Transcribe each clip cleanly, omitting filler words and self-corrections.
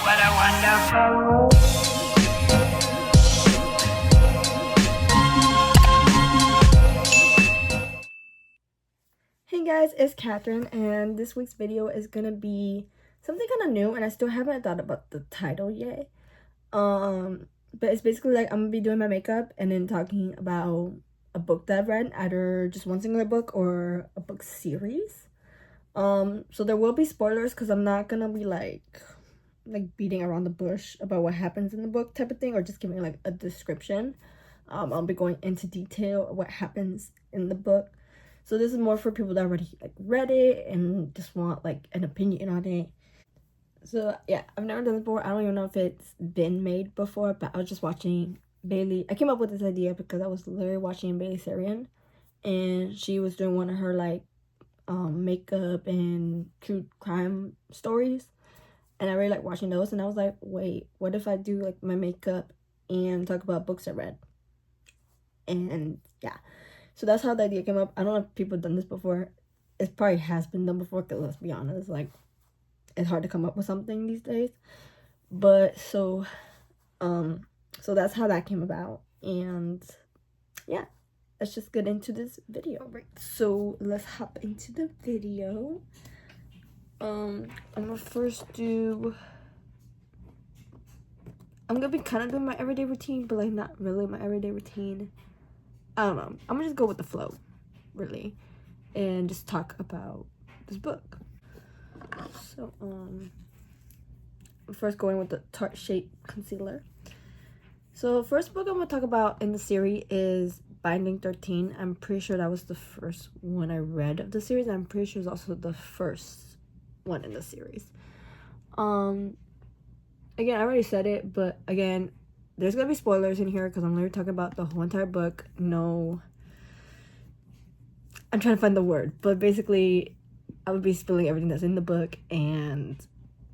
What a wonderful Hey guys, it's Catherine, and this week's video is gonna be something kind of new, and I still haven't thought about the title yet. But it's basically like I'm gonna be doing my makeup and then talking about a book that I've read, either just one singular book or a book series. So there will be spoilers because I'm not gonna be like beating around the bush about what happens in the book type of thing, or just giving like a description. I'll be going into detail what happens in the book. So this is more for people that already like read it and just want like an opinion on it. So yeah, I've never done this before. I don't even know if it's been made before, but I was just watching Bailey. I came up with this idea because I was literally watching Bailey Sarian, and she was doing one of her like makeup and true crime stories, and I really like watching those. And I was like, wait, what if I do like my makeup and talk about books I read? And yeah, so that's how the idea came up. I don't know if people have done this before. It probably has been done before, because let's be honest, like, it's hard to come up with something these days. But so that's how that came about. And yeah, let's just get into this video. Right, so let's hop into the video. I'm gonna be kind of doing my everyday routine, but like not really my everyday routine. I don't know. I'm gonna just go with the flow, really, and just talk about this book. So, I'm first going with the Tarte Shape Concealer. So, first book I'm gonna talk about in the series is Binding 13. I'm pretty sure that was the first one I read of the series. I'm pretty sure it's also the first one in the series. Again, I already said it, but again, there's gonna be spoilers in here because I'm literally talking about the whole entire book. No, I'm trying to find the word, but basically I would be spilling everything that's in the book, and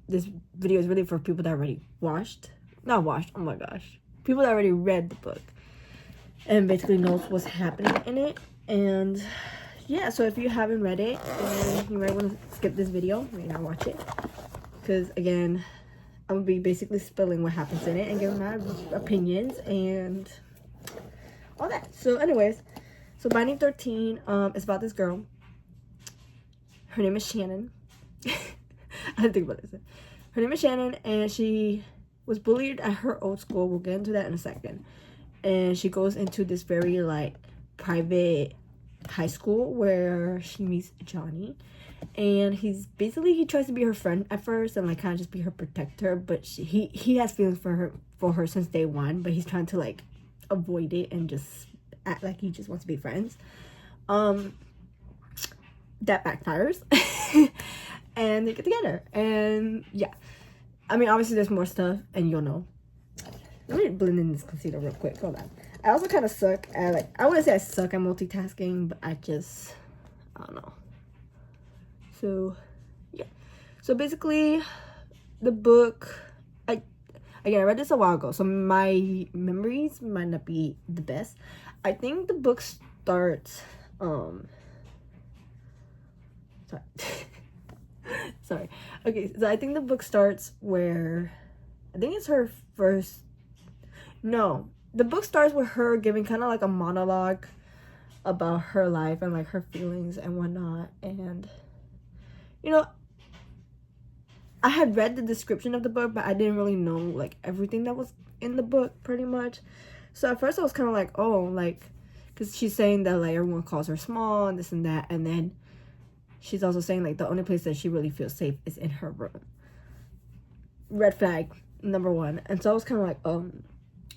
this video is really for people that already oh my gosh, people that already read the book and basically knows what's happening in it. And yeah, so if you haven't read it, you might want to skip this video, maybe not watch it, because again, I'm gonna be basically spilling what happens in it and giving my opinions and all that. So anyways, so Binding 13 is about this girl. Her name is Shannon. I didn't think about this. Her name is Shannon, and she was bullied at her old school. We'll get into that in a second. And she goes into this very like private high school where she meets Johnny. And he tries to be her friend at first and like kind of just be her protector, but he has feelings for her since day one, but he's trying to like avoid it and just act like he just wants to be friends. That backfires. And they get together, and yeah, I mean, obviously there's more stuff, and you'll know. Let me blend in this concealer real quick. Hold on. I also kind of suck at like, I wouldn't say I suck at multitasking, but I don't know. So yeah, so basically the book, I read this a while ago, so my memories might not be the best. I think the book starts sorry. Okay, so I think the book starts where I think it's her first, no, the book starts with her giving kind of like a monologue about her life and like her feelings and whatnot. And you know, I had read the description of the book, but I didn't really know like everything that was in the book pretty much. So at first I was kind of like, oh, like, because she's saying that like everyone calls her small and this and that, and then she's also saying like the only place that she really feels safe is in her room. Red flag number one. And so I was kind of like,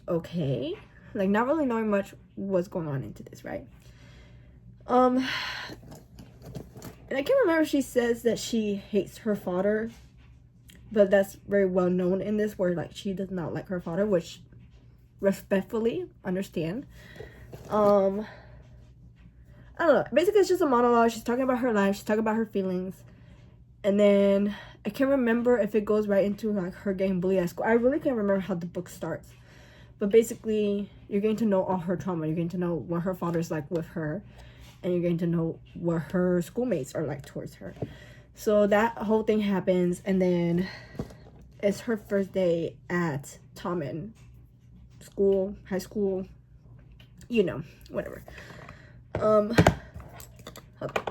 okay, like not really knowing much what's going on into this, right? And I can't remember if she says that she hates her father, but that's very well known in this, where like she does not like her father, which respectfully understand. I don't know. Basically, it's just a monologue. She's talking about her life. She's talking about her feelings. And then I can't remember if it goes right into like her getting bullied at school. I really can't remember how the book starts. But basically, you're getting to know all her trauma. You're getting to know what her father's like with her. And you're getting to know what her schoolmates are like towards her. So that whole thing happens. And then it's her first day at tommen school, high school, you know, whatever. Hold on.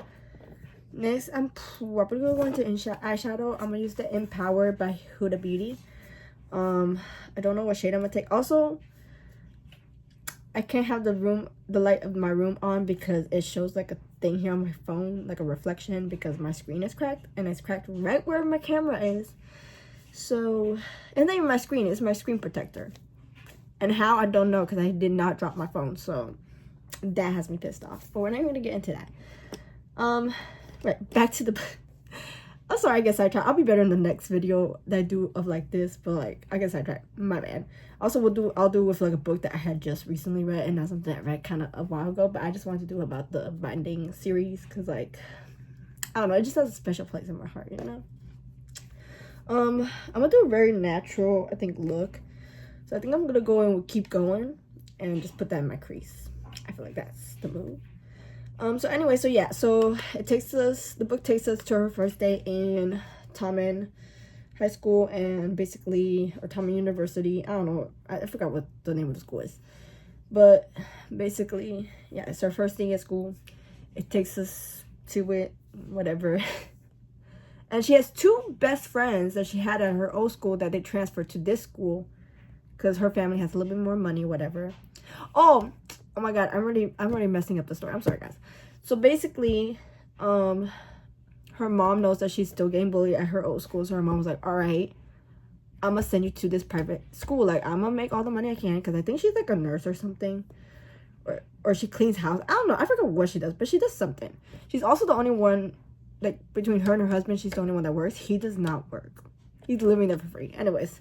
Next, I'm probably gonna go into eyeshadow. I'm gonna use the Empower by Huda Beauty. I don't know what shade I'm gonna take. Also, I can't have the light of my room on because it shows like a thing here on my phone, like a reflection, because my screen is cracked, and it's cracked right where my camera is. So, and then my screen is my screen protector. And how, I don't know, because I did not drop my phone, so that has me pissed off. But we're not going to get into that. Right, back to the... I'm sorry, I guess I tried. I'll be better in the next video that I do of like this, but like, I guess I tried. My bad. Also, I'll do with like a book that I had just recently read, and not something I read kind of a while ago, but I just wanted to do about the Binding series, because like, I don't know, it just has a special place in my heart, you know? I'm gonna do a very natural, I think, look. So I think I'm gonna go and keep going and just put that in my crease. I feel like that's the move. So anyway, so yeah, so the book takes us to her first day in Tommen High School, and basically, or Tommen University. I don't know, I forgot what the name of the school is. But basically, yeah, it's her first day at school. It takes us to it, whatever. And she has two best friends that she had at her old school that they transferred to this school because her family has a little bit more money, whatever. Oh my god, I'm already messing up the story. I'm sorry, guys. So basically, her mom knows that she's still getting bullied at her old school. So her mom was like, all right, I'm gonna send you to this private school. Like, I'm gonna make all the money I can, because I think she's like a nurse or something. Or she cleans house. I don't know. I forget what she does, but she does something. She's also the only one, like, between her and her husband, she's the only one that works. He does not work. He's living there for free. Anyways.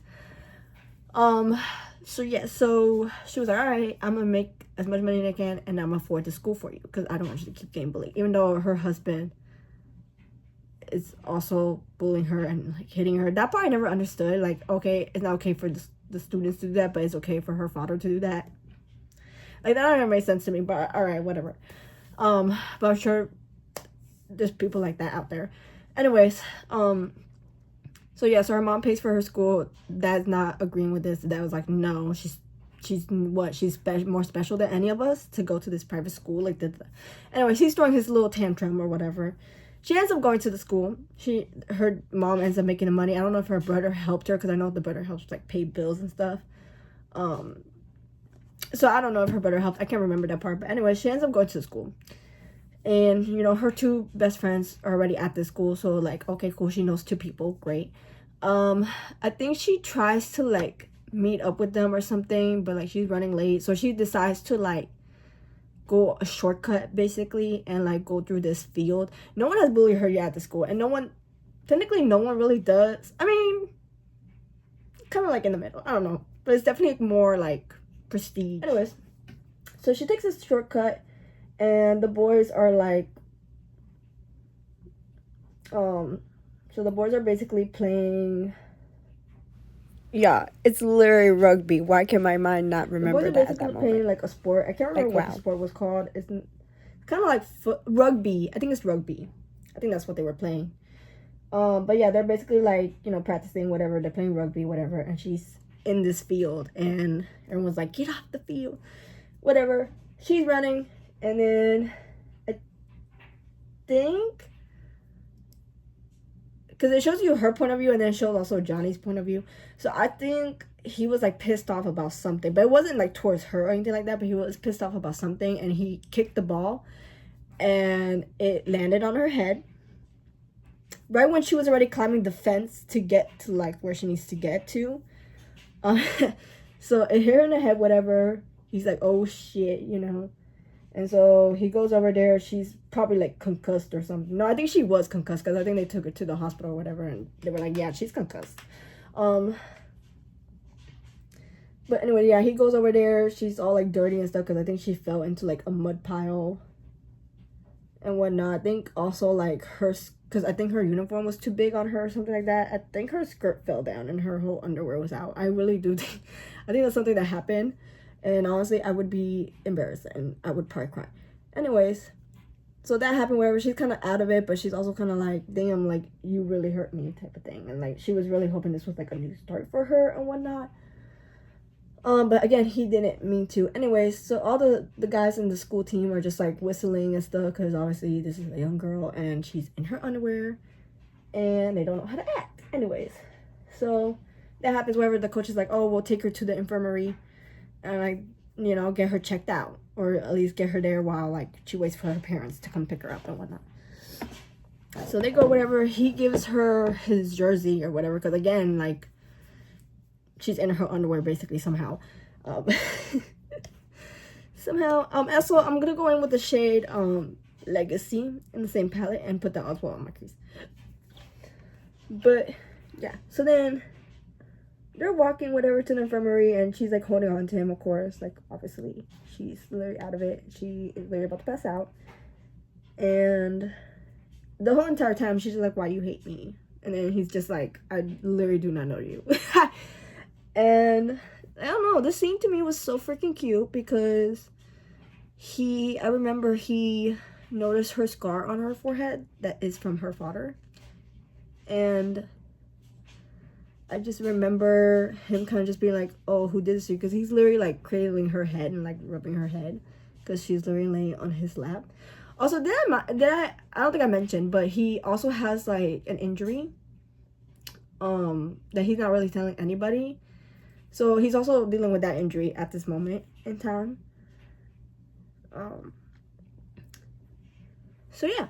So yeah, so she was like, all right, I'm gonna make as much money as I can, and I'm gonna afford the school for you, because I don't want you to keep getting bullied. Even though her husband is also bullying her and like hitting her. That part I never understood. Like, okay, it's not okay for the students to do that, but it's okay for her father to do that. Like, that never made sense to me, but all right, whatever. But I'm sure there's people like that out there. Anyways, so yeah, so her mom pays for her school. Dad's not agreeing with this. Dad was like, no, she's more special than any of us to go to this private school. Like, anyway, he's throwing his little tantrum or whatever. She ends up going to the school. Her mom ends up making the money. I don't know if her brother helped her, because I know the brother helps like pay bills and stuff. So I don't know if her brother helped. I can't remember that part. But anyway, she ends up going to the school. And, you know, her two best friends are already at this school. So, like, okay, cool. She knows two people. Great. I think she tries to, like, meet up with them or something. But, like, she's running late. So she decides to, like, go a shortcut, basically. And, like, go through this field. No one has bullied her yet at the school. And technically, no one really does. I mean, kind of, like, in the middle. I don't know. But it's definitely more, like, prestige. Anyways, so she takes this shortcut, and the boys are like, so the boys are basically playing, yeah, it's literally rugby. Why can my mind not remember that at that moment? Playing like a sport. I can't remember what the sport was called. It's kind of like rugby. I think it's rugby. I think that's what they were playing. But yeah, they're basically like, you know, practicing whatever. They're playing rugby, whatever, and she's in this field, and everyone's like, get off the field, whatever. She's running, and then I think, because it shows you her point of view, and then it shows also Johnny's point of view. So I think he was like pissed off about something, but it wasn't like towards her or anything like that, but he was pissed off about something, and he kicked the ball, and it landed on her head right when she was already climbing the fence to get to like where she needs to get to. So it hit her in the head, whatever. He's like, oh shit, you know. And so he goes over there. She's probably like concussed or something. No, I think she was concussed, because I think they took her to the hospital or whatever, and they were like, yeah, she's concussed. But anyway, yeah, he goes over there. She's all like dirty and stuff, because I think she fell into like a mud pile and whatnot. I think also like because I think her uniform was too big on her or something like that. I think her skirt fell down and her whole underwear was out. I really do think, I think that's something that happened. And honestly, I would be embarrassed and I would probably cry. Anyways, so that happened wherever she's kind of out of it, but she's also kind of like, damn, like, you really hurt me type of thing. And like, she was really hoping this was like a new start for her and whatnot. But again, he didn't mean to. Anyways, so all the guys in the school team are just like whistling and stuff, because obviously this is a young girl and she's in her underwear and they don't know how to act. Anyways, so that happens wherever the coach is like, oh, we'll take her to the infirmary and like, you know, get her checked out, or at least get her there while like she waits for her parents to come pick her up and whatnot. So they go, whatever. He gives her his jersey or whatever, because again, like, she's in her underwear basically somehow. Somehow. Also, I'm gonna go in with the shade Legacy in the same palette and put that as well on my crease. But yeah, so then they're walking whatever to the infirmary, and she's like holding on to him, of course. Like, obviously she's literally out of it. She is literally about to pass out, and the whole entire time she's just like, why you hate me? And then he's just like, I literally do not know you. And I don't know, this scene to me was so freaking cute, because I remember he noticed her scar on her forehead that is from her father. And I just remember him kind of just being like, oh, who did this to you? Because he's literally like cradling her head and like rubbing her head, because she's literally laying on his lap. Also, I don't think I mentioned, but he also has like an injury that he's not really telling anybody. So he's also dealing with that injury at this moment in time. So yeah.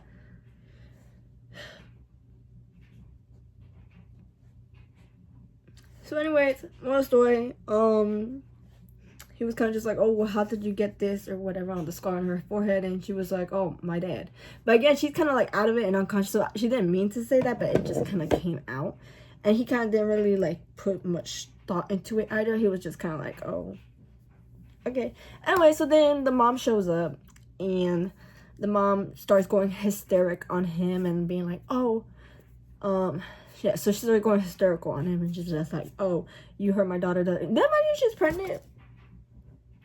So anyways, moral story. He was kind of just like, oh, well, how did you get this or whatever on the scar on her forehead? And she was like, oh, my dad. But again, she's kind of like out of it and unconscious. So she didn't mean to say that, but it just kind of came out. And he kind of didn't really like put much thought into it either. He was just kind of like, oh, okay. Anyway, so then the mom shows up, and the mom starts going hysteric on him and being like, oh, yeah, so she started going hysterical on him, and she's just like, oh, you hurt my daughter. Then mind you, she's pregnant.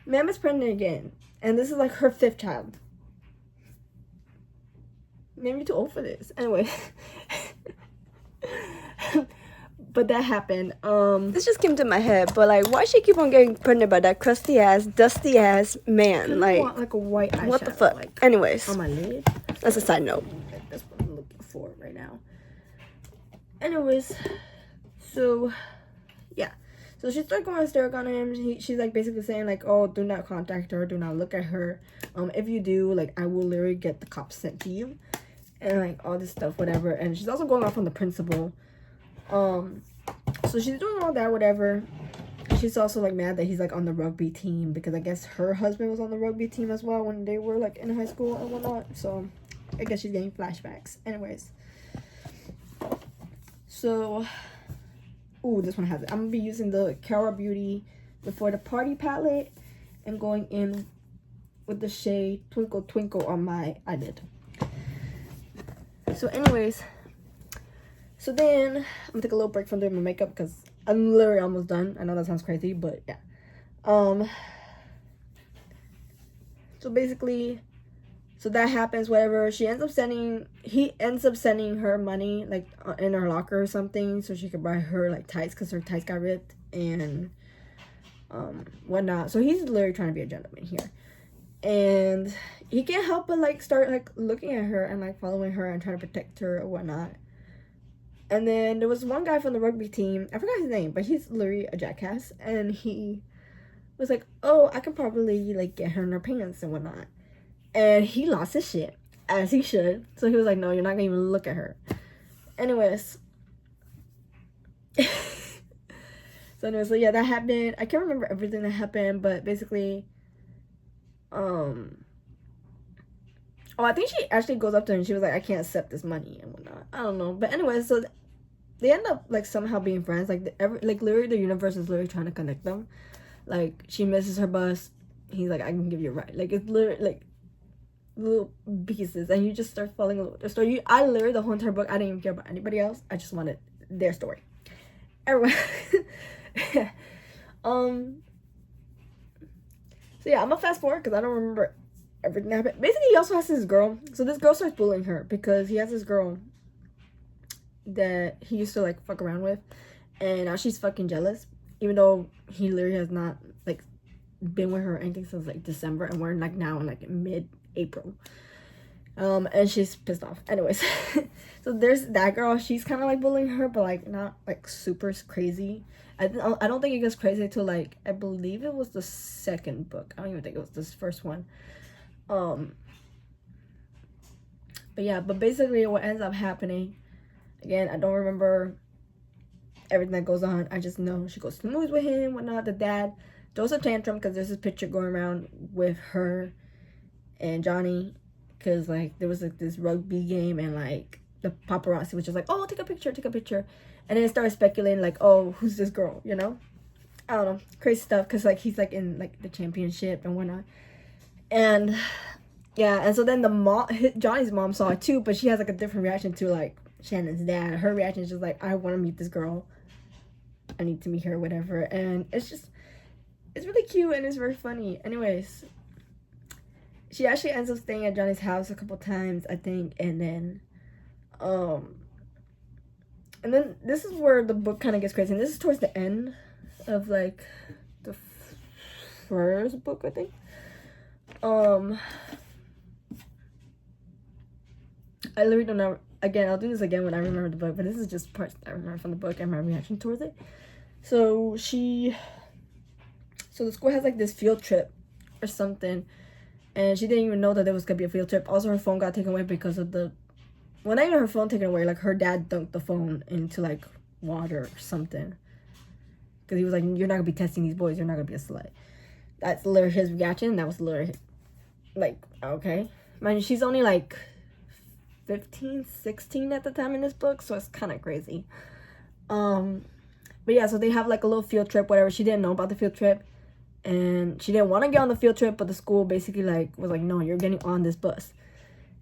Ma'am is pregnant again, and this is like her 5th child. Maybe too old for this. Anyway. But that happened. This just came to my head, but like, why she keep on getting pregnant by that crusty ass, dusty ass man? Like, want like a white eyeshadow. What the fuck? Like, anyways, on my lid. That's a side note. That's what I'm looking for right now. Anyways, so yeah, so she started going hysterical on him. She's like basically saying like, oh, do not contact her, do not look at her. If you do, like, I will literally get the cops sent to you, and like all this stuff, whatever. And she's also going off on the principal. So she's doing all that, whatever. She's also like mad that he's like on the rugby team, because I guess her husband was on the rugby team as well when they were like in high school and whatnot. So I guess she's getting flashbacks. Anyways, so ooh, this one has it. I'm gonna be using the Cara Beauty Before the Party palette and going in with the shade Twinkle Twinkle on my eyelid. So anyways, so then I'm gonna take a little break from doing my makeup because I'm literally almost done. I know that sounds crazy, but yeah. So basically, so that happens, whatever. He ends up sending her money, like, in her locker or something, so she could buy her, like, tights, because her tights got ripped, and, whatnot. So he's literally trying to be a gentleman here. And he can't help but, like, start, like, looking at her and, like, following her and trying to protect her or whatnot. And then there was one guy from the rugby team, I forgot his name, but he's literally a jackass, and he was like, oh, I could probably, like, get her in her pants and whatnot. And he lost his shit, as he should. So he was like, no, you're not gonna even look at her. Anyways. So yeah, that happened. I can't remember everything that happened, but basically, oh, I think she actually goes up to him and she was like, I can't accept this money and whatnot. I don't know. But anyway, so they end up, like, somehow being friends. Like, literally the universe is literally trying to connect them. Like, she misses her bus. He's like, I can give you a ride. Like, it's literally, like, little pieces. And you just start following a little story. I literally, the whole entire book, I didn't even care about anybody else. I just wanted their story. Everyone. So, yeah, I'm gonna fast forward because I don't remember everything that happened. Basically, he also has this girl. So this girl starts bullying her because he has this girl that he used to like fuck around with, and now she's fucking jealous, even though he literally has not like been with her or anything since like December, and we're like now in like mid-April. And she's pissed off. Anyways, so there's that girl. She's kind of like bullying her, but like not like super crazy. I don't think it gets crazy till like, I believe it was the second book. I don't even think it was this first one. But yeah, but basically what ends up happening, again, I don't remember everything that goes on. I just know she goes to the movies with him, whatnot. The dad throws a tantrum because there's this picture going around with her and Johnny, because like there was like this rugby game, and like the paparazzi was just like, oh, take a picture, and then it started speculating like, oh, who's this girl, you know? I don't know, crazy stuff, because like he's like in like the championship and whatnot. And yeah, and so then Johnny's mom saw it too, but she has like a different reaction to like Shannon's dad. Her reaction is just like, I want to meet this girl, I need to meet her, whatever. And it's really cute and it's very funny. Anyways, she actually ends up staying at Johnny's house a couple times, I think, and then this is where the book kind of gets crazy, and this is towards the end of like the first book, I think. I literally don't know. Again, I'll do this again when I remember the book, but this is just parts that I remember from the book and my reaction towards it. So the school has like this field trip or something, and she didn't even know that there was gonna be a field trip. Also, her phone got taken away because of not even her phone taken away, like her dad dunked the phone into like water or something, because he was like, you're not gonna be testing these boys, you're not gonna be a slut. That's literally his reaction. That was literally like, okay. Mind you, she's only like 15, 16 at the time in this book, so it's kind of crazy. But yeah, so they have like a little field trip, whatever. She didn't know about the field trip, and she didn't want to get on the field trip, but the school basically like was like, no, you're getting on this bus.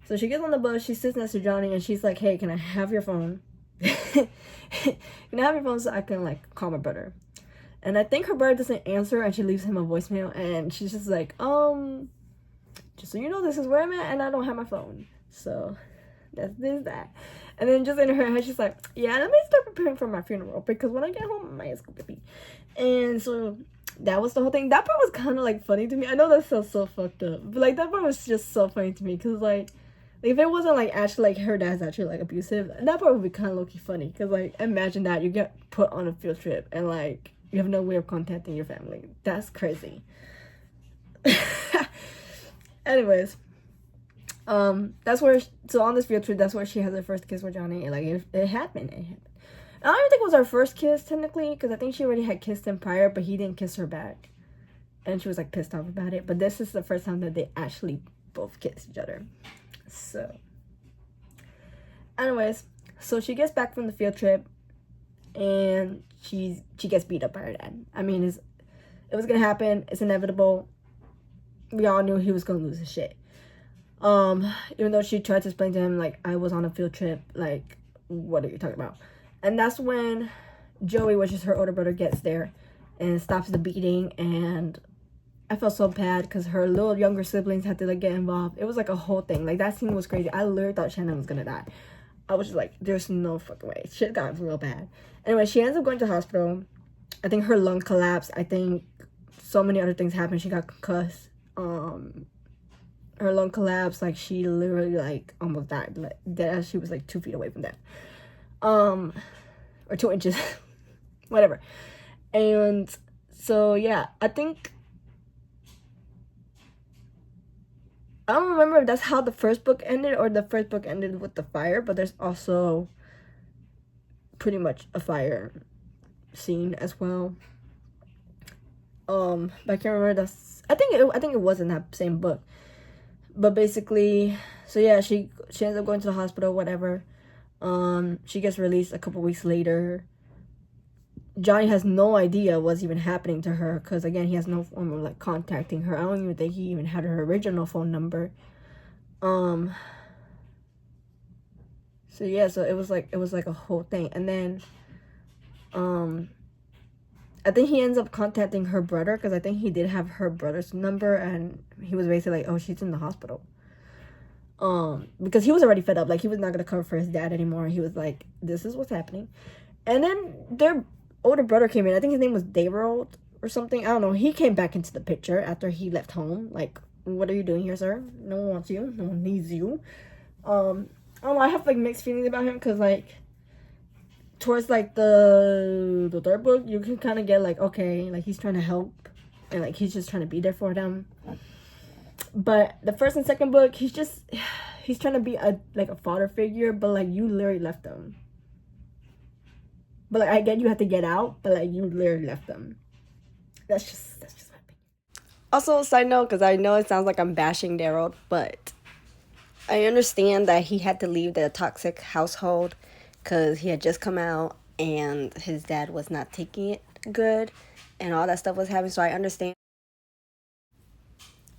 So she gets on the bus, she sits next to Johnny, and she's like, hey, can I have your phone? Can I have your phone so I can like call my brother? And I think her brother doesn't answer, and she leaves him a voicemail, and she's just like, just so you know, this is where I'm at, and I don't have my phone. So that's that. And then just in her head, she's like, yeah, let me start preparing for my funeral, because when I get home, my ass gonna be. And so that was the whole thing. That part was kind of like funny to me. I know that sounds so fucked up, but like that part was just so funny to me, because like if it wasn't like actually like her dad's actually like abusive, that part would be kind of low-key funny, because like imagine that you get put on a field trip and like you have no way of contacting your family. That's crazy. Anyways, that's where so on this field trip, that's where she has her first kiss with Johnny, and like it happened. I don't even think it was her first kiss technically, because I think she already had kissed him prior, but he didn't kiss her back, and she was like pissed off about it. But this is the first time that they actually both kissed each other. So anyways, so she gets back from the field trip, and she gets beat up by her dad. I mean, it was gonna happen. It's inevitable. We all knew he was gonna lose his shit. Even though she tried to explain to him like, I was on a field trip, like what are you talking about? And that's when Joey, which is her older brother, gets there and stops the beating. And I felt so bad because her little younger siblings had to like get involved. It was like a whole thing. Like that scene was crazy. I literally thought Shannon was gonna die. I was just like, there's no fucking way. Shit got real bad. Anyway, she ends up going to the hospital. I think her lung collapsed. I think so many other things happened. She got concussed. Her lung collapsed. Like she literally like almost died. Like that, she was like 2 feet away from death. Or 2 inches. Whatever. And so yeah, I don't remember if that's how the first book ended or the first book ended with the fire, but there's also pretty much a fire scene as well. But I can't remember. I think it was in that same book. But basically, so yeah, she ends up going to the hospital, whatever. She gets released a couple weeks later. Johnny has no idea what's even happening to her, because again, he has no form of like contacting her. I don't even think he even had her original phone number. So yeah, so it was like a whole thing. And then I think he ends up contacting her brother, because I think he did have her brother's number, and he was basically like, oh, she's in the hospital. Because he was already fed up. Like, he was not gonna cover for his dad anymore. He was like, this is what's happening. And then their older brother came in. I think his name was Daryl or something. I don't know. He came back into the picture after he left home. Like, what are you doing here, sir? No one wants you. No one needs you. I don't know. I have like mixed feelings about him, because like towards like the third book, you can kind of get like, okay, like he's trying to help, and like he's just trying to be there for them. But the first and second book, he's trying to be a father figure, but like you literally left them. But like I get you have to get out, but like you literally left them. That's just my opinion. Also, side note, because I know it sounds like I'm bashing Daryl, but I understand that he had to leave the toxic household because he had just come out and his dad was not taking it good and all that stuff was happening, so I understand.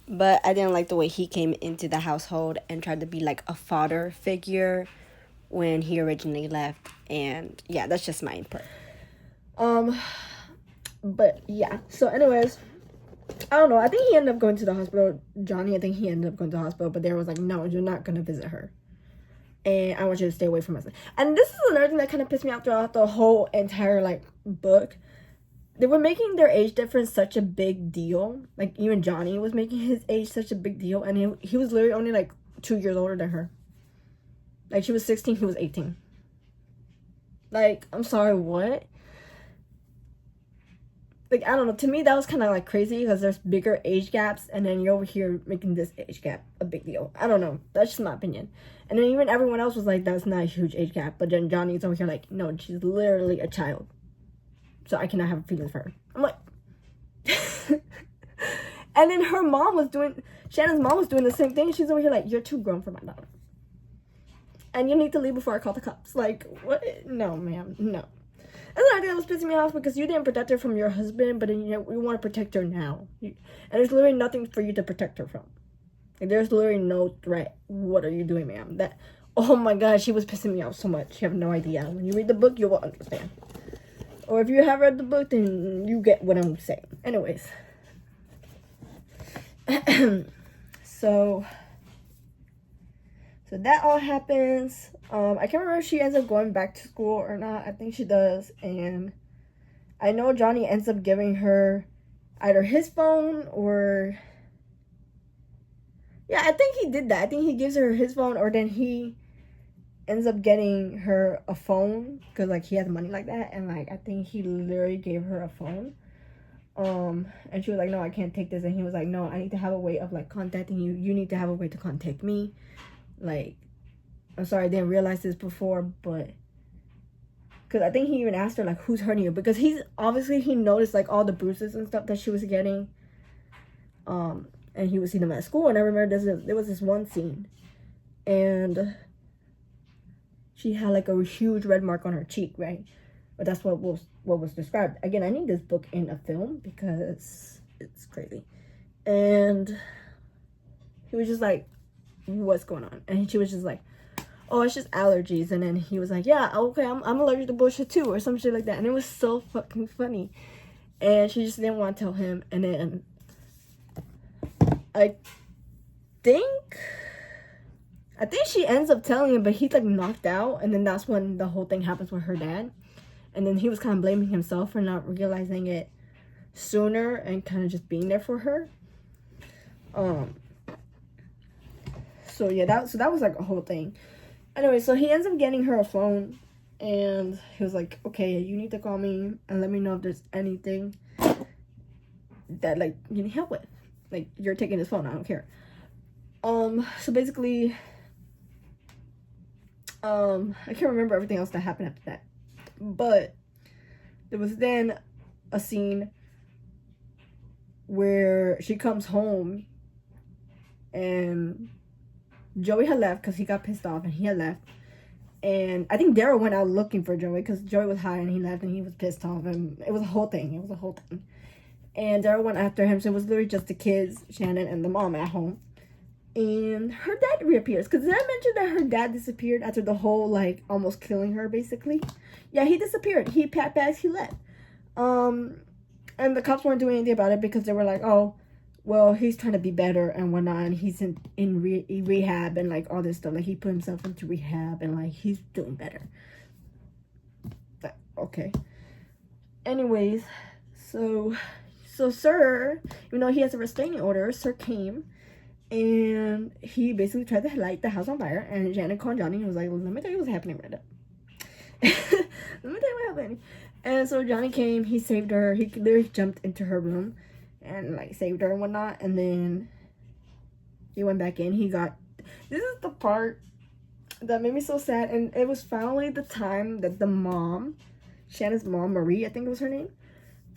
But I didn't like the way he came into the household and tried to be like a father figure when he originally left. And yeah, that's just my input. But yeah, so anyways, I don't know. I think he ended up going to the hospital. Johnny, I think he ended up going to the hospital, but Daryl was like, no, you're not going to visit her. And I want you to stay away from us. And this is another thing that kind of pissed me off throughout the whole entire, like, book. They were making their age difference such a big deal. Like, even Johnny was making his age such a big deal. And he was literally only, like, 2 years older than her. Like, she was 16, he was 18. Like, I'm sorry, what? Like, I don't know. To me, that was kind of, like, crazy because there's bigger age gaps. And then you're over here making this age gap a big deal. I don't know. That's just my opinion. And then even everyone else was like, that's not a huge age gap. But then Johnny's over here like, no, she's literally a child. So I cannot have feelings for her. I'm like... And then her mom was doing... Shannon's mom was doing the same thing. She's over here like, you're too grown for my daughter. And you need to leave before I call the cops. Like, what? No, ma'am. No. That's another thing that was pissing me off, because you didn't protect her from your husband, but then you want to protect her now. And there's literally nothing for you to protect her from. Like, there's literally no threat. What are you doing, ma'am? That, oh my god, she was pissing me off so much. You have no idea. When you read the book, you will understand. Or if you have read the book, then you get what I'm saying. Anyways. So that all happens. I can't remember if she ends up going back to school or not. I think she does. And I know Johnny ends up giving her either his phone or... Yeah, I think he did that. I think he gives her his phone, or then he ends up getting her a phone because like he has money like that, and like I think he literally gave her a phone. And she was like, no, I can't take this. And he was like, no, I need to have a way of like contacting you. You need to have a way to contact me. Like, I'm sorry I didn't realize this before, but because I think he even asked her like, who's hurting you, because he noticed like all the bruises and stuff that she was getting. And he would see them at school, and I remember there was this one scene, and she had like a huge red mark on her cheek, right? But that's what was described. Again, I need this book in a film because it's crazy. And he was just like, what's going on? And she was just like, oh, it's just allergies. And then he was like, yeah, okay, I'm allergic to bullshit too, or some shit like that. And it was so fucking funny. And she just didn't want to tell him. And then I think she ends up telling him, but he's like knocked out, and then that's when the whole thing happens with her dad. And then he was kind of blaming himself for not realizing it sooner and kind of just being there for her. So yeah, that was like a whole thing. Anyway, so he ends up getting her a phone, and he was like, okay, you need to call me and let me know if there's anything that like you need help with. Like, you're taking his phone, I don't care. So basically, I can't remember everything else that happened after that. But there was then a scene where she comes home and Joey had left because he got pissed off and he had left. And I think Daryl went out looking for Joey because Joey was high and he left and he was pissed off. And it was a whole thing. And Daryl went after him, so it was literally just the kids, Shannon, and the mom at home. And her dad reappears. Because did I mention that her dad disappeared after the whole, like, almost killing her, basically? Yeah, he disappeared. He packed bags, he left. And the cops weren't doing anything about it because they were like, oh, well, he's trying to be better and whatnot, and he's in rehab and like all this stuff. Like he put himself into rehab and like he's doing better. But, okay. Anyways, so Sir, even though he has a restraining order, Sir came and he basically tried to light the house on fire. And Janet called Johnny and was like, let me tell you what's happening right now. Let me tell you what happened. And so Johnny came, he saved her. He literally jumped into her room and like saved her and whatnot. And then he went back in. This is the part that made me so sad. And it was finally the time that the mom, Shannon's mom, Marie, I think it was her name,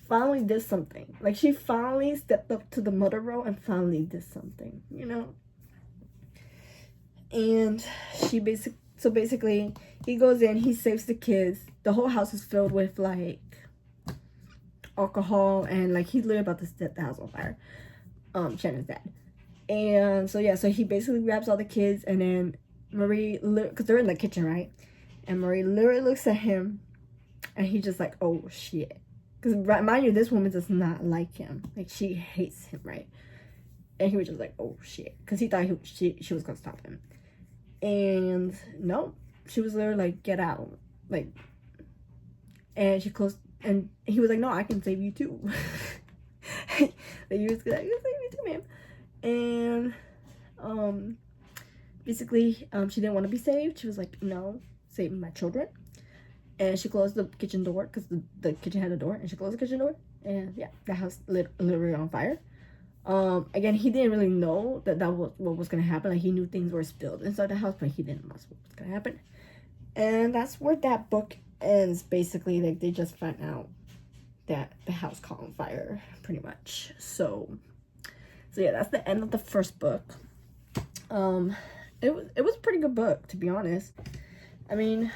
finally did something. Like she finally stepped up to the mother role and finally did something, you know. And so basically he goes in, he saves the kids. The whole house is filled with like alcohol and like he's literally about to set the house on fire. Shannon's dad. And so yeah, so he basically grabs all the kids, and then Marie, because they're in the kitchen, right? And Marie literally looks at him and he's just like, oh shit. Because mind you, this woman does not like him. Like she hates him, right? And he was just like, oh shit. Because he thought she was going to stop him. And no, she was literally like, get out. Like, and she closed, and he was like, no, I can save you too. Like, he was like, I can save you too, ma'am. And basically she didn't want to be saved. She was like, no, save my children. And she closed the kitchen door because the kitchen had a door, and she closed the kitchen door, and yeah, the house literally on fire. Again, he didn't really know that was what was gonna happen. Like he knew things were spilled inside the house, but he didn't know what was gonna happen. And that's where that book ends. Basically, like they just find out that the house caught on fire, pretty much. So yeah, that's the end of the first book. It was a pretty good book, to be honest. I mean,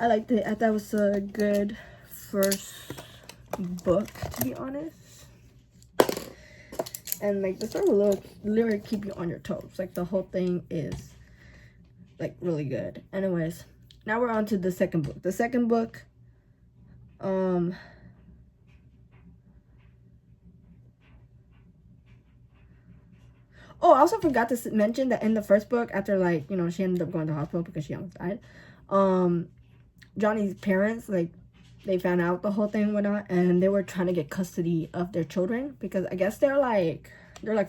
I liked it. I thought it was a good first book, to be honest. And like the story will literally keep you on your toes. Like the whole thing is like really good. Anyways, now we're on to the second book. The second book, oh, I also forgot to mention that in the first book, after like, you know, she ended up going to the hospital because she almost died. Johnny's parents, like, they found out the whole thing and whatnot, and they were trying to get custody of their children because I guess they're like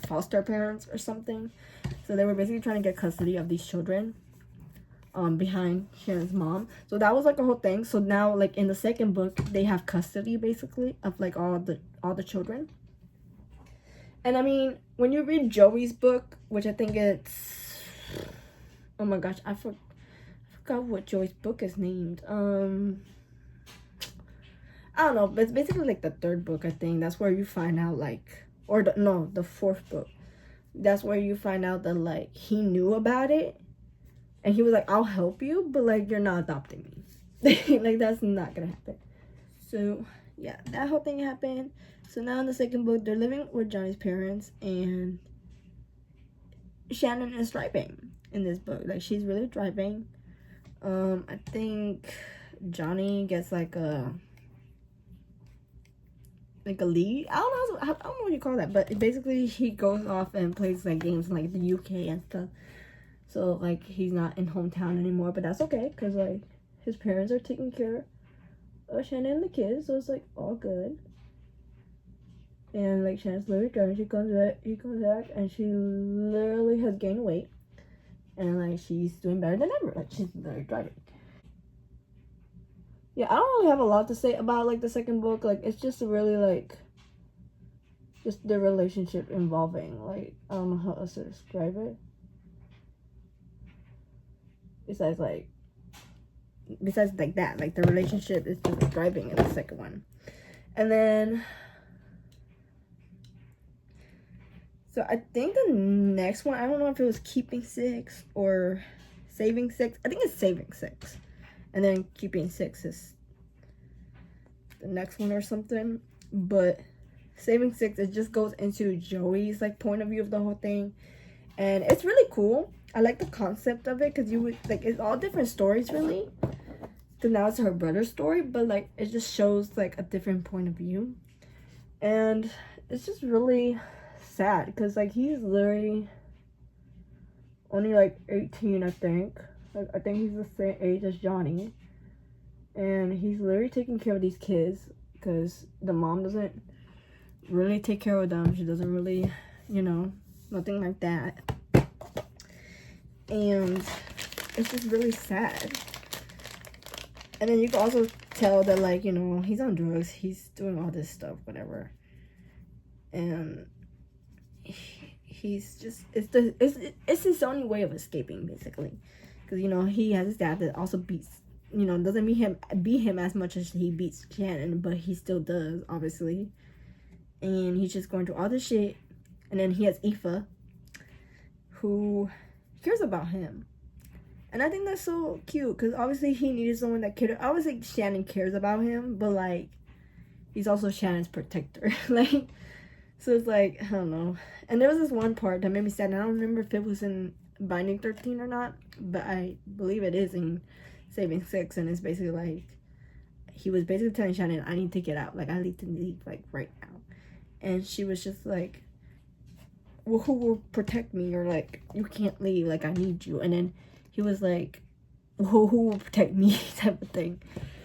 foster parents or something. So they were basically trying to get custody of these children behind Shannon's mom. So that was like a whole thing. So now like in the second book, they have custody basically of like all the children. And I mean, when you read Joey's book, which I think it's, oh my gosh, I forgot what Joey's book is named. I don't know, but it's basically like the third book, I think. That's where you find out like, or the fourth book. That's where you find out that like he knew about it, and he was like, I'll help you, but like you're not adopting me. Like that's not gonna happen. So yeah, that whole thing happened. So now in the second book, they're living with Johnny's parents, and Shannon is driving in this book. Like she's really driving. I think Johnny gets like a lead. I don't know what you call that, but basically he goes off and plays like games in like the UK and stuff. So like he's not in hometown anymore, but that's okay because like his parents are taking care of Shannon and the kids, so it's like all good. And like Shannon's literally driving. He comes back, and she literally has gained weight, and like she's doing better than ever. Like she's literally driving. Yeah, I don't really have a lot to say about like the second book. Like it's just really like just the relationship involving, like, I don't know how else to describe it. Besides like that, like the relationship is just driving in the second one. And then so I think the next one, I don't know if it was Keeping Six or Saving Six. I think it's Saving Six. And then Keeping Six is the next one or something. But Saving Six, it just goes into Joey's like point of view of the whole thing. And it's really cool. I like the concept of it because you would like, it's all different stories really. Because now it's her brother's story, but like it just shows like a different point of view. And it's just really sad because like he's literally only like 18, I think. Like I think he's the same age as Johnny, and he's literally taking care of these kids because the mom doesn't really take care of them. She doesn't really, you know, nothing like that. And it's just really sad. And then you can also tell that, like, you know, he's on drugs, he's doing all this stuff, whatever. And he's just, it's his only way of escaping, basically. Because, you know, he has his dad that also beats, you know, doesn't beat him as much as he beats Shannon, but he still does, obviously. And he's just going through all this shit. And then he has Aoife, who cares about him. And I think that's so cute, because obviously he needed someone that cared. I always think Shannon cares about him, but, like, he's also Shannon's protector. Like, so it's like, I don't know. And there was this one part that made me sad, and I don't remember if it was in Binding 13 or not, but I believe it is in Saving 6, and it's basically like, he was basically telling Shannon, I need to get out. Like, I need to leave, like, right now. And she was just like, well, who will protect me? Or, like, you can't leave. Like, I need you. And then he was like, who will protect me? Type of thing.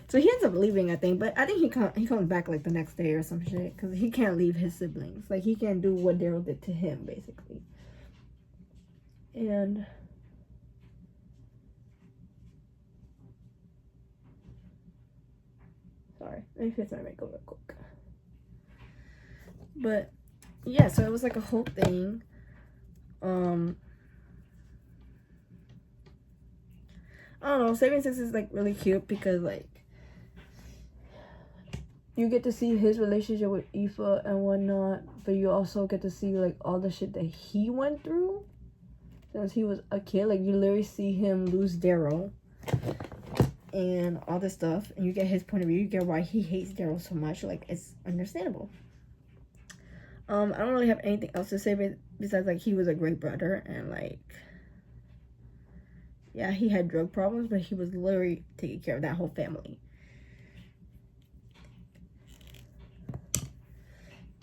So he ends up leaving, I think. But I think he comes back, like, the next day or some shit. Because he can't leave his siblings. Like, he can't do what Daryl did to him, basically. And sorry. Let me fix my makeup real quick. But yeah, so it was like a whole thing. I don't know, Saving 6 is like really cute because like you get to see his relationship with Aoife and whatnot, but you also get to see like all the shit that he went through since he was a kid. Like you literally see him lose Daryl and all this stuff, and you get his point of view. You get why he hates Daryl so much. Like it's understandable. I don't really have anything else to say besides like he was a great brother, and like yeah, he had drug problems, but he was literally taking care of that whole family.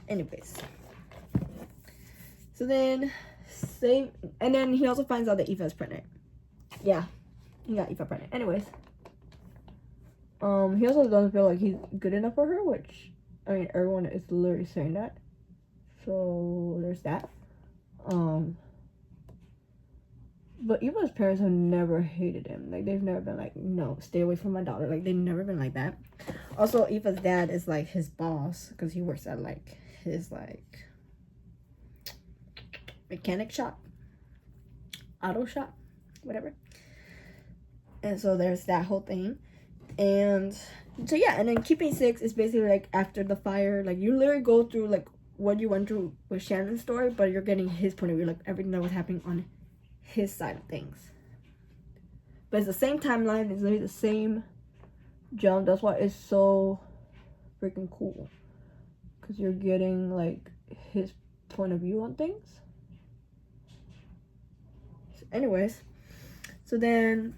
Anyways, so then and then he also finds out that Aoife is pregnant. Yeah, he got Aoife pregnant. Anyways, he also doesn't feel like he's good enough for her, which I mean everyone is literally saying that. So there's that. But Eva's parents have never hated him. Like they've never been like, no, stay away from my daughter. Like they've never been like that. Also, Eva's dad is like his boss because he works at like his like mechanic shop, auto shop, whatever. And so there's that whole thing. And so yeah, and then Keeping Six is basically like after the fire, like you literally go through like what you went through with Shannon's story, but you're getting his point of view, like everything that was happening on his side of things. But it's the same timeline, it's literally the same jump. That's why it's so freaking cool, because you're getting like his point of view on things. So anyways, so then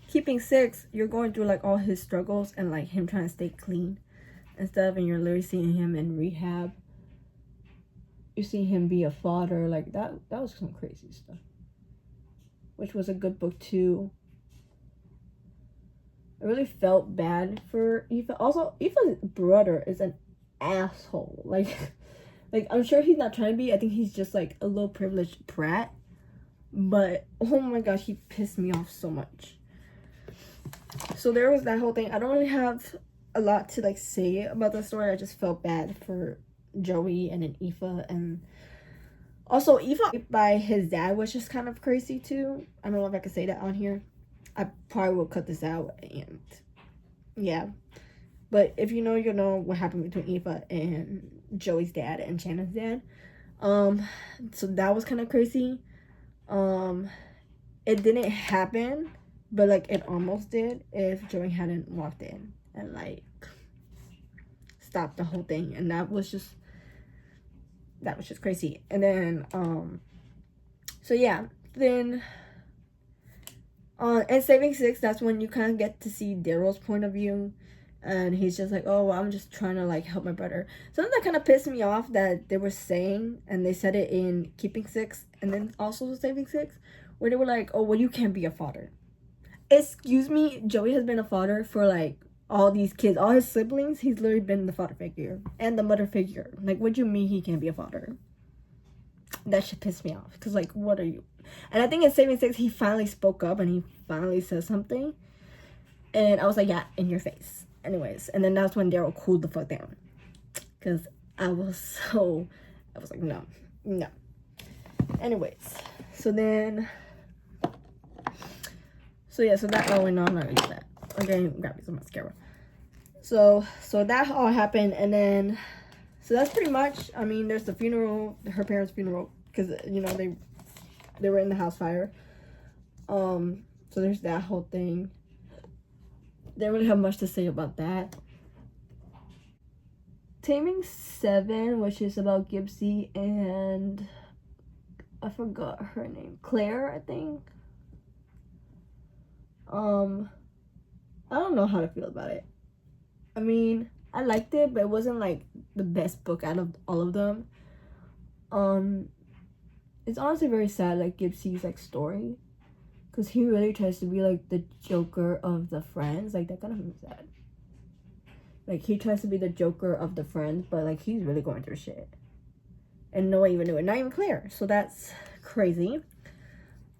Keeping Six, you're going through like all his struggles and like him trying to stay clean and stuff, and you're literally seeing him in rehab. You see him be a father, like that was some crazy stuff, which was a good book too. I really felt bad for Aoife. Also, Aoife's brother is an asshole. Like I'm sure he's not trying to be. I think he's just like a low privileged brat. But oh my gosh, he pissed me off so much. So there was that whole thing. I don't really have a lot to like say about the story. I just felt bad for Joey and then Aoife, and also Aoife by his dad, which is kind of crazy too. I don't know if I can say that on here. I probably will cut this out, and yeah. But if you know, you know what happened between Aoife and Joey's dad and Shannon's dad. So that was kind of crazy. It didn't happen, but like it almost did if Joey hadn't walked in and like stopped the whole thing, and that was just crazy. And then so yeah, then and Saving Six, that's when you kind of get to see Daryl's point of view, And he's just like, oh, well, I'm just trying to like help my brother. Something that kind of pissed me off that they were saying, and they said it in Keeping Six and then also Saving Six, where they were like, oh, well, you can't be a father. Excuse me, Joey has been a father for like all these kids, all his siblings. He's literally been the father figure and the mother figure. Like, what do you mean he can't be a father? That should piss me off. Because, like, what are you? And I think in Saving Six, he finally spoke up and he finally said something. And I was like, yeah, in your face. Anyways, and then that's when Daryl cooled the fuck down. Because I was like, no. Anyways, so that went on. Not that. Okay, grab me some mascara. So that all happened, and then, so that's pretty much, I mean, there's the funeral, her parents' funeral, because, you know, they were in the house fire. So there's that whole thing. Didn't really have much to say about that. Taming 7, which is about Gibbsy and I forgot her name, Claire, I think. I don't know how to feel about it. I mean, I liked it, but it wasn't like the best book out of all of them. It's honestly very sad, like Gibbsy's like story, because he really tries to be like the Joker of the friends. Like, that kind of makes me sad. Like, he tries to be the Joker of the friends, but like he's really going through shit, and no one even knew it, not even Claire. So that's crazy.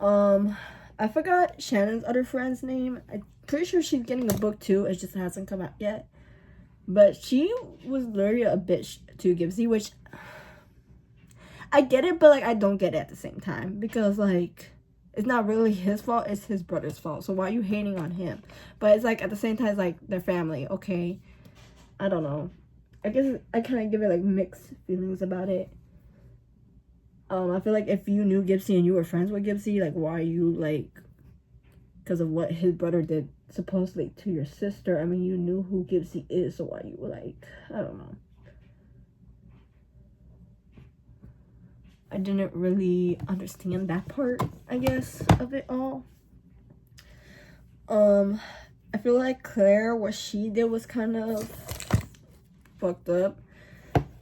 I forgot Shannon's other friend's name. I'm pretty sure she's getting a book too. It just hasn't come out yet. But she was literally a bitch to Gibbsy, which I get it, but like I don't get it at the same time, because like it's not really his fault, it's his brother's fault. So why are you hating on him? But it's like at the same time, it's like their family. Okay, I don't know. I guess I kind of give it like mixed feelings about it. I feel like if you knew Gibbsy and you were friends with Gibbsy, like, why are you, like, because of what his brother did, supposedly, to your sister, I mean, you knew who Gibbsy is, so why you were, like, I don't know. I didn't really understand that part, I guess, of it all. I feel like Claire, what she did was kind of fucked up.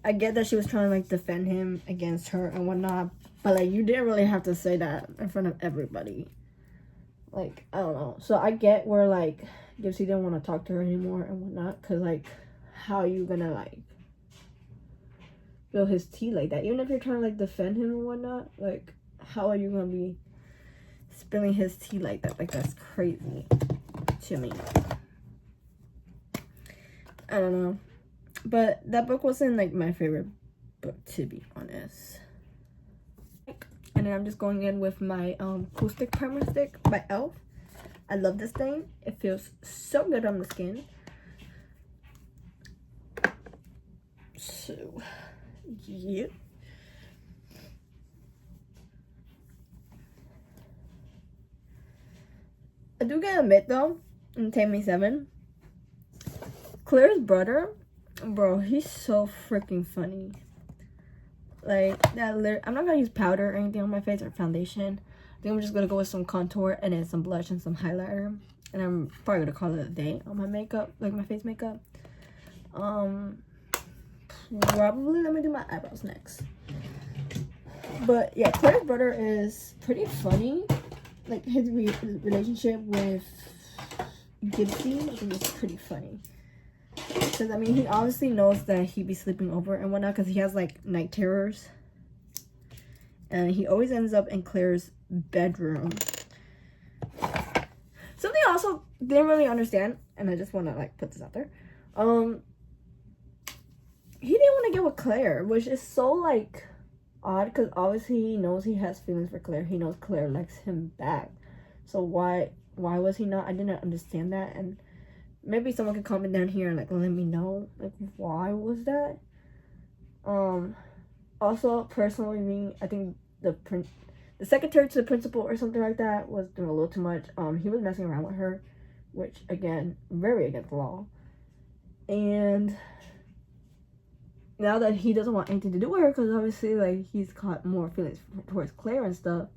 I get that she was trying to like defend him against her and whatnot, but like you didn't really have to say that in front of everybody. Like, I don't know. So I get where like Gibbsy didn't want to talk to her anymore and whatnot, because like how are you gonna like spill his tea like that? Even if you're trying to like defend him and whatnot, like how are you gonna be spilling his tea like that? Like, that's crazy to me. I don't know. But that book wasn't like my favorite book, to be honest. And then I'm just going in with my Cool Stick Primer Stick by e.l.f. I love this thing. It feels so good on the skin. So, yeah. I do gotta admit though, in Taming 7, Claire's brother, bro, he's so freaking funny. Like, that I'm not gonna use powder or anything on my face or foundation. I think I'm just gonna go with some contour and then some blush and some highlighter. And I'm probably gonna call it a day on my makeup, like my face makeup. Probably let me do my eyebrows next. But yeah, Claire's brother is pretty funny. Like, his relationship with Gibbsy, I think is pretty funny. Because, I mean, he obviously knows that he be sleeping over and whatnot, because he has, like, night terrors. And he always ends up in Claire's bedroom. Something I also didn't really understand, and I just want to, like, put this out there. He didn't want to get with Claire, which is so, like, odd, because obviously he knows he has feelings for Claire. He knows Claire likes him back. So why was he not? I didn't understand that, and maybe someone could comment down here and like let me know like why was that. Also, personally, me, I think the secretary to the principal or something like that was doing a little too much. He was messing around with her, which again, very against the law. And now that he doesn't want anything to do with her, because obviously like he's caught more feelings towards Claire and stuff,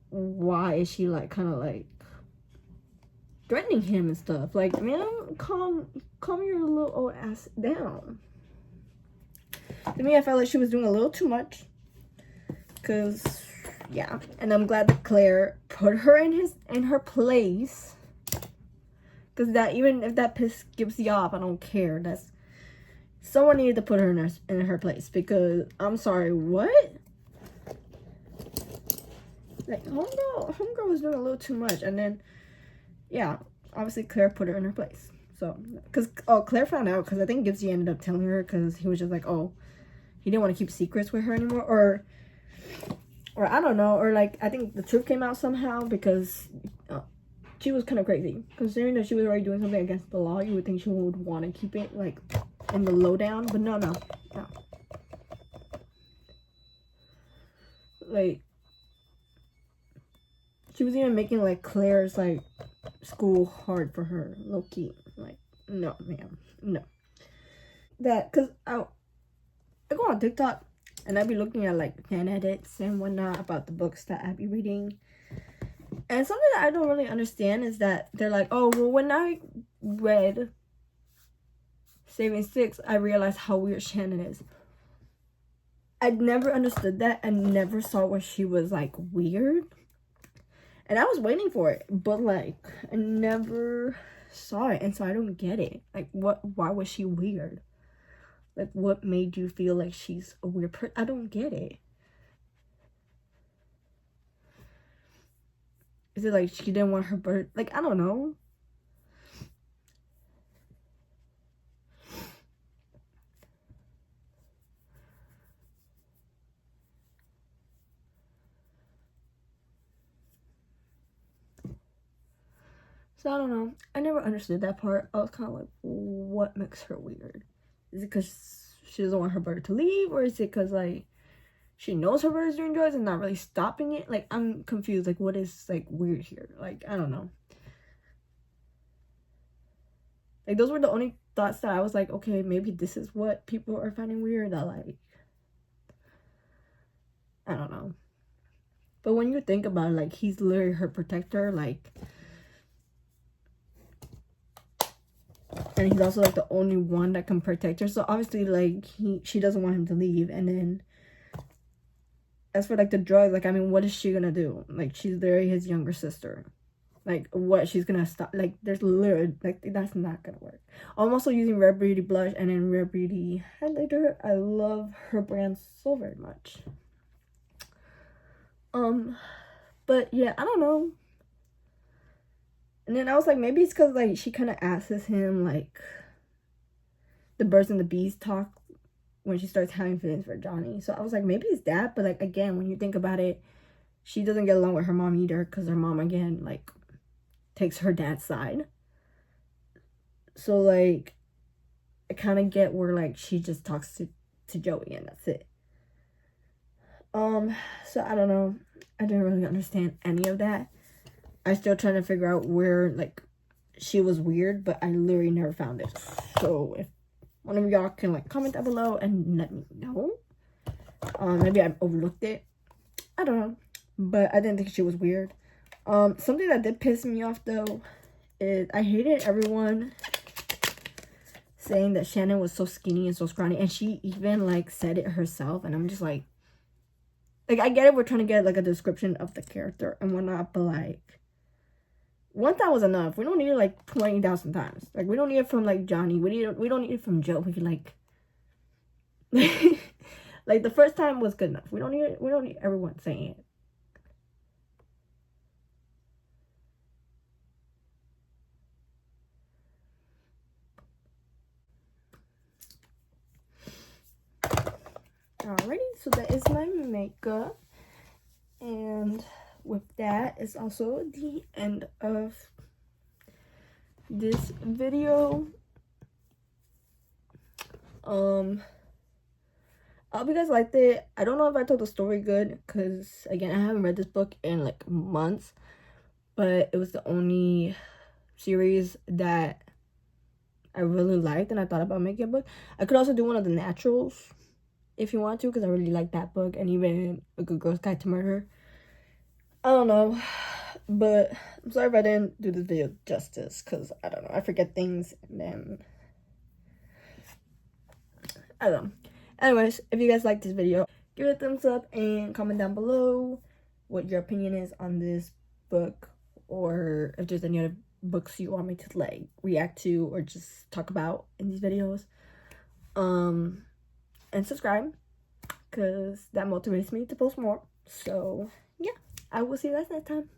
why is she like kind of like threatening him and stuff. Like, man, calm your little old ass down. To me, I felt like she was doing a little too much. Cause, yeah, and I'm glad that Claire put her in her place. Cause that, even if that piss gives you off, I don't care. That's, someone needed to put her in her place. Because I'm sorry, what? Like, homegirl was doing a little too much, and then, yeah, obviously Claire put her in her place. So, because Claire found out, because I think Gibbsy ended up telling her, because he was just like, oh, he didn't want to keep secrets with her anymore, or I don't know, or like, I think the truth came out somehow, because she was kind of crazy. Considering that she was already doing something against the law, you would think she would want to keep it, like, in the lowdown, but no. Like, she was even making, like, Claire's, like, school hard for her, low-key. Like, no, ma'am, no. That, because I go on TikTok, and I be looking at, like, fan edits and whatnot about the books that I be reading. And something that I don't really understand is that they're like, oh, well, when I read Saving Six, I realized how weird Shannon is. I never understood that. I never saw where she was, like, weird. And I was waiting for it, but, like, I never saw it, and so I don't get it. Like, why was she weird? Like, what made you feel like she's a weird person? I don't get it. Is it like she didn't want her bird? Like, I don't know. So I don't know. I never understood that part. I was kind of like, what makes her weird? Is it because she doesn't want her bird to leave? Or is it because, like, she knows her bird is doing drugs and not really stopping it? Like, I'm confused. Like, what is, like, weird here? Like, I don't know. Like, those were the only thoughts that I was like, okay, maybe this is what people are finding weird. That, like, I don't know. But when you think about it, like, he's literally her protector, like, and he's also, like, the only one that can protect her. So obviously, like, she doesn't want him to leave. And then as for, like, the drugs, like, I mean, what is she gonna do? Like, she's literally his younger sister. Like, what? She's gonna stop? Like, there's literally, like, that's not gonna work. I'm also using Rare Beauty blush and then Rare Beauty highlighter. I love her brand so very much. But yeah, I don't know. And then I was like, maybe it's because, like, she kind of asks him, like, the birds and the bees talk when she starts having feelings for Johnny. So I was like, maybe it's that. But, like, again, when you think about it, she doesn't get along with her mom either, because her mom, again, like, takes her dad's side. So, like, I kind of get where, like, she just talks to Joey and that's it. So I don't know. I didn't really understand any of that. I still trying to figure out where, like, she was weird, but I literally never found it. So if one of y'all can, like, comment down below and let me know. Maybe I overlooked it. I don't know. But I didn't think she was weird. Something that did piss me off, though, is I hated everyone saying that Shannon was so skinny and so scrawny. And she even, like, said it herself. And I'm just like, I get it. We're trying to get, like, a description of the character and whatnot. But, like, one time was enough. We don't need it, like, 20,000 times. Like, we don't need it from, like, Johnny. We don't need it from Joe. We can, like... like, the first time was good enough. We don't need everyone saying it. Alrighty, so that is my makeup, and with that is also the end of this video. I hope you guys liked it. I don't know if I told the story good, because again, I haven't read this book in, like, months, but it was the only series that I really liked, and I thought about making a book. I could also do one of the naturals if you want to, because I really like that book, and even A Good Girl's Guide to Murder. I don't know. But I'm sorry if I didn't do this video justice, because I don't know, I forget things and then I don't know. Anyways, if you guys like this video, give it a thumbs up and comment down below what your opinion is on this book, or if there's any other books you want me to like react to or just talk about in these videos. And subscribe, because that motivates me to post more. So yeah, I will see you guys next time.